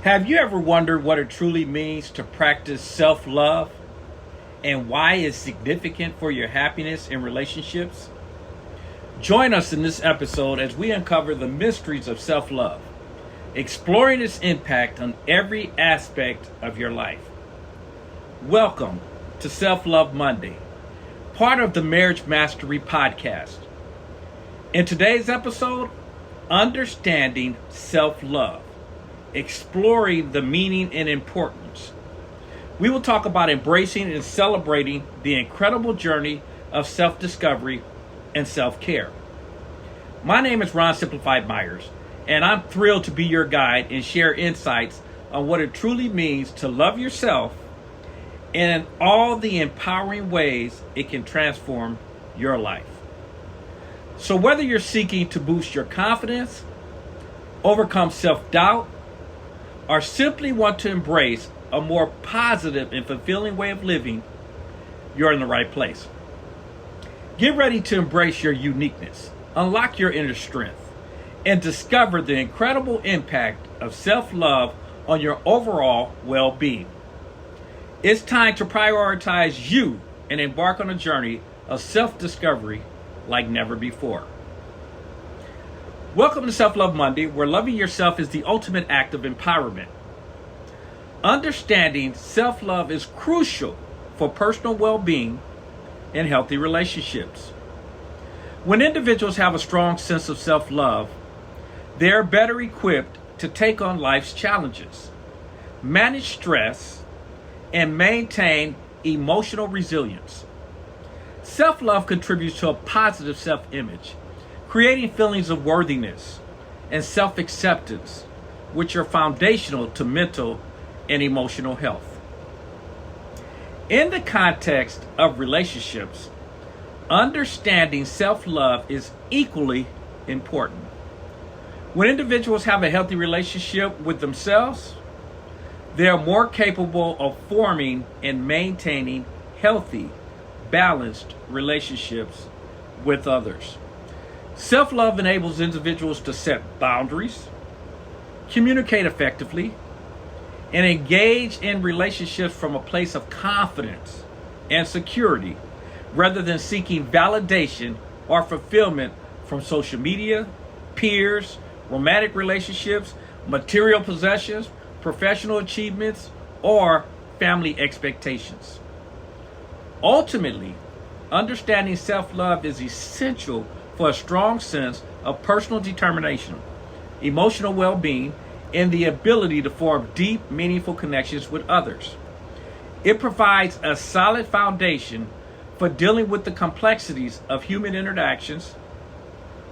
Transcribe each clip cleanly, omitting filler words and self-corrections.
Have you ever wondered what it truly means to practice self-love and why it's significant for your happiness in relationships? Join us in this episode as we uncover the mysteries of self-love, exploring its impact on every aspect of your life. Welcome to Self-Love Monday, part of the Marriage Mastery podcast. In today's episode, understanding self-love, exploring the meaning and importance. We will talk about embracing and celebrating the incredible journey of self-discovery and self-care. My name is Ron Simplified Myers, and I'm thrilled to be your guide and share insights on what it truly means to love yourself and all the empowering ways it can transform your life. So whether you're seeking to boost your confidence, overcome self-doubt, or simply want to embrace a more positive and fulfilling way of living, you're in the right place. Get ready to embrace your uniqueness, unlock your inner strength, and discover the incredible impact of self-love on your overall well-being. It's time to prioritize you and embark on a journey of self-discovery like never before. Welcome to Self-Love Monday, where loving yourself is the ultimate act of empowerment. Understanding self-love is crucial for personal well-being and healthy relationships. When individuals have a strong sense of self-love, they are better equipped to take on life's challenges, manage stress, and maintain emotional resilience. Self-love contributes to a positive self-image, creating feelings of worthiness and self-acceptance, which are foundational to mental and emotional health. In the context of relationships, understanding self-love is equally important. When individuals have a healthy relationship with themselves, they are more capable of forming and maintaining healthy, balanced relationships with others. Self-love enables individuals to set boundaries, communicate effectively, and engage in relationships from a place of confidence and security rather than seeking validation or fulfillment from social media, peers, romantic relationships, material possessions, professional achievements, or family expectations. Ultimately, understanding self-love is essential for a strong sense of personal determination, emotional well-being, and the ability to form deep, meaningful connections with others. It provides a solid foundation for dealing with the complexities of human interactions,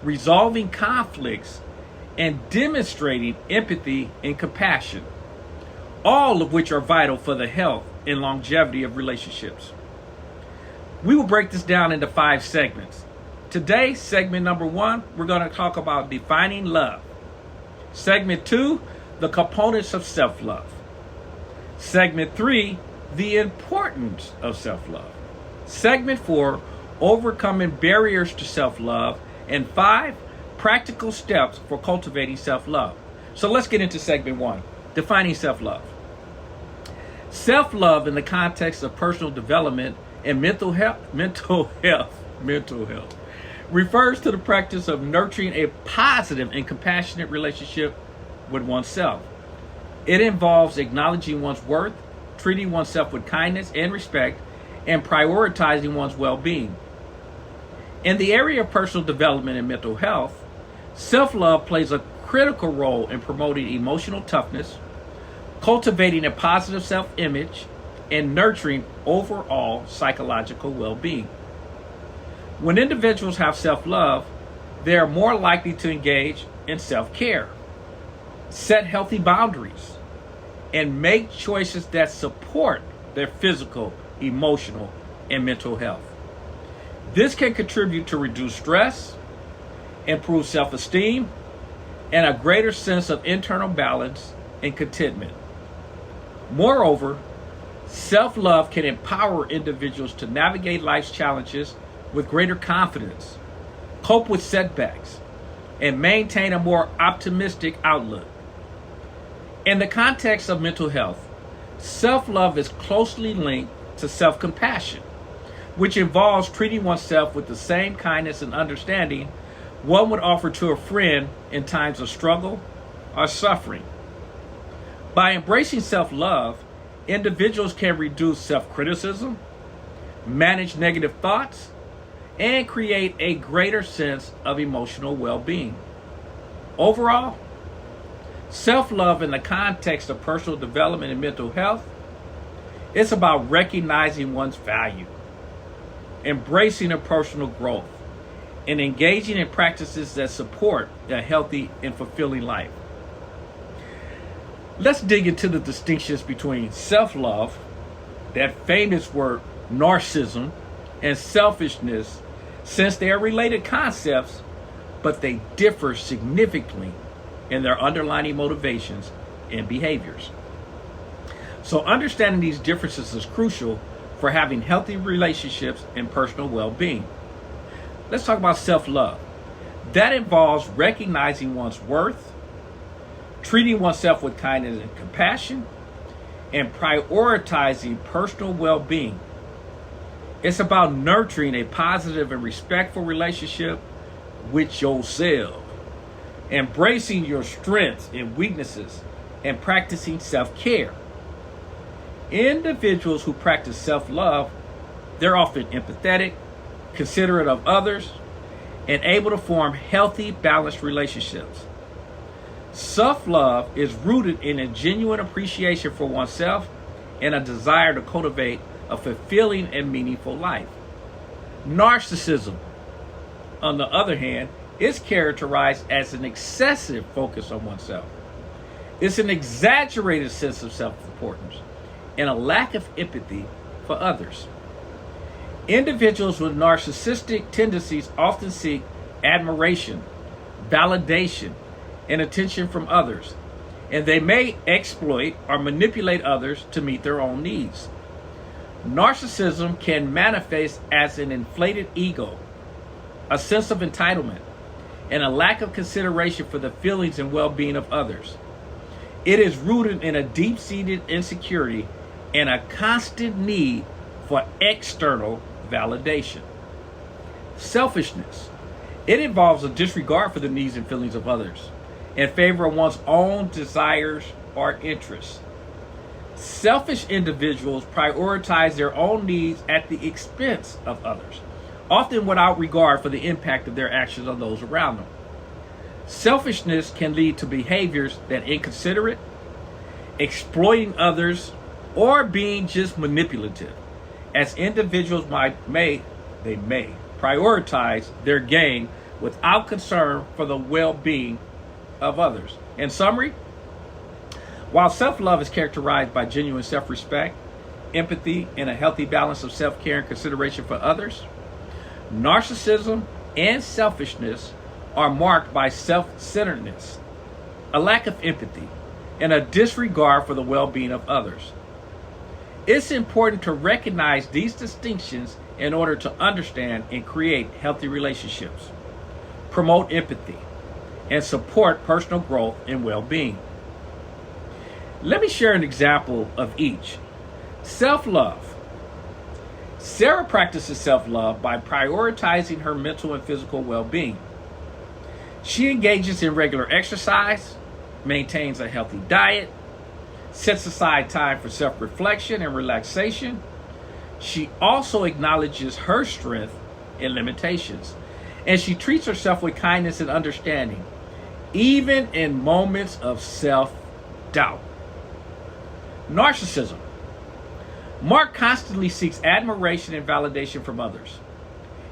resolving conflicts, and demonstrating empathy and compassion, all of which are vital for the health and longevity of relationships. We will break this down into 5 segments. Today, segment number 1, we're going to talk about defining love. Segment 2, the components of self-love. Segment 3, the importance of self-love. Segment 4, overcoming barriers to self-love. And 5, practical steps for cultivating self-love. So let's get into segment 1, defining self-love. Self-love in the context of personal development and mental health refers to the practice of nurturing a positive and compassionate relationship with oneself. It involves acknowledging one's worth, treating oneself with kindness and respect, and prioritizing one's well-being. In the area of personal development and mental health, self-love plays a critical role in promoting emotional toughness, cultivating a positive self-image, and nurturing overall psychological well-being. When individuals have self-love, they are more likely to engage in self-care, set healthy boundaries, and make choices that support their physical, emotional, and mental health. This can contribute to reduced stress, improve self-esteem, and a greater sense of internal balance and contentment. Moreover, self-love can empower individuals to navigate life's challenges with greater confidence, cope with setbacks, and maintain a more optimistic outlook. In the context of mental health, self-love is closely linked to self-compassion, which involves treating oneself with the same kindness and understanding one would offer to a friend in times of struggle or suffering. By embracing self-love, individuals can reduce self-criticism, manage negative thoughts, and create a greater sense of emotional well-being. Overall, self-love in the context of personal development and mental health, it's about recognizing one's value, embracing a personal growth, and engaging in practices that support a healthy and fulfilling life. Let's dig into the distinctions between self-love, that famous word narcissism, and selfishness, since they are related concepts, but they differ significantly in their underlying motivations and behaviors. So understanding these differences is crucial for having healthy relationships and personal well-being. Let's talk about self-love. That involves recognizing one's worth, treating oneself with kindness and compassion, and prioritizing personal well-being. It's about nurturing a positive and respectful relationship with yourself, embracing your strengths and weaknesses, and practicing self-care. Individuals who practice self-love, they're often empathetic, considerate of others, and able to form healthy, balanced relationships. Self-love is rooted in a genuine appreciation for oneself and a desire to cultivate a fulfilling and meaningful life. Narcissism, on the other hand, is characterized as an excessive focus on oneself. It's an exaggerated sense of self-importance and a lack of empathy for others. Individuals with narcissistic tendencies often seek admiration, validation, and attention from others, and they may exploit or manipulate others to meet their own needs. Narcissism can manifest as an inflated ego, a sense of entitlement, and a lack of consideration for the feelings and well-being of others. It is rooted in a deep-seated insecurity and a constant need for external validation. Selfishness. It involves a disregard for the needs and feelings of others in favor of one's own desires or interests. Selfish individuals prioritize their own needs at the expense of others, often without regard for the impact of their actions on those around them. Selfishness can lead to behaviors that are inconsiderate, exploiting others, or being just manipulative, as individuals may prioritize their gain without concern for the well-being of others. In summary, while self-love is characterized by genuine self-respect, empathy, and a healthy balance of self-care and consideration for others, narcissism and selfishness are marked by self-centeredness, a lack of empathy, and a disregard for the well-being of others. It's important to recognize these distinctions in order to understand and create healthy relationships, promote empathy, and support personal growth and well-being. Let me share an example of each. Self-love. Sarah practices self-love by prioritizing her mental and physical well-being. She engages in regular exercise, maintains a healthy diet, sets aside time for self-reflection and relaxation. She also acknowledges her strength and limitations, and she treats herself with kindness and understanding, even in moments of self-doubt. Narcissism. Mark constantly seeks admiration and validation from others.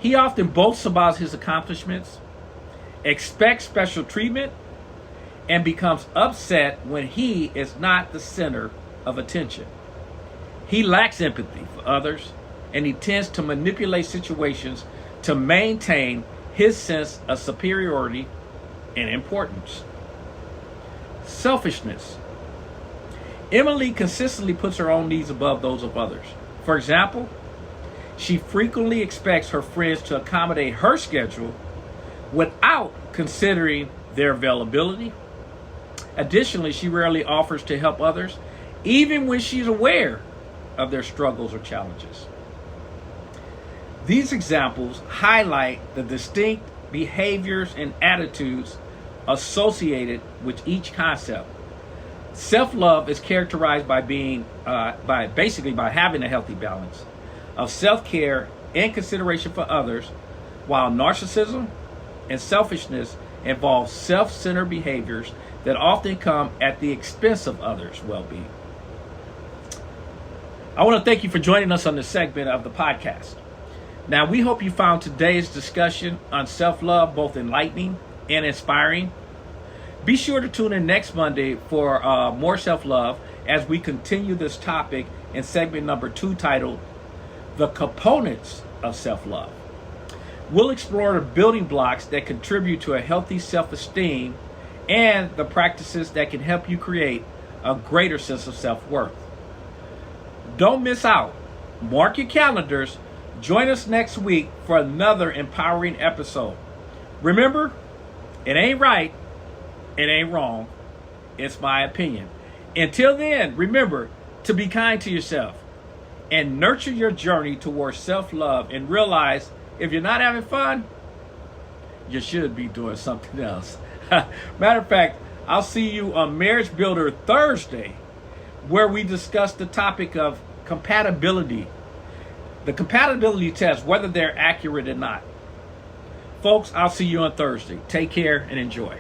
He often boasts about his accomplishments, expects special treatment, and becomes upset when he is not the center of attention. He lacks empathy for others, and he tends to manipulate situations to maintain his sense of superiority and importance. Selfishness. Emily consistently puts her own needs above those of others. For example, she frequently expects her friends to accommodate her schedule without considering their availability. Additionally, she rarely offers to help others, even when she's aware of their struggles or challenges. These examples highlight the distinct behaviors and attitudes associated with each concept. Self-love is characterized by by having a healthy balance of self-care and consideration for others, while narcissism and selfishness involve self-centered behaviors that often come at the expense of others' well-being. I want to thank you for joining us on this segment of the podcast. Now, we hope you found today's discussion on self-love both enlightening and inspiring. Be sure to tune in next Monday for more self-love as we continue this topic in segment number 2, titled The Components of Self-Love. We'll explore the building blocks that contribute to a healthy self-esteem and the practices that can help you create a greater sense of self-worth. Don't miss out. Mark your calendars. Join us next week for another empowering episode. Remember, it ain't right, it ain't wrong, it's my opinion. Until then, remember to be kind to yourself and nurture your journey towards self-love, and realize if you're not having fun, you should be doing something else. Matter of fact, I'll see you on Marriage Builder Thursday, where we discuss the topic of compatibility. The compatibility test, whether they're accurate or not. Folks, I'll see you on Thursday. Take care and enjoy.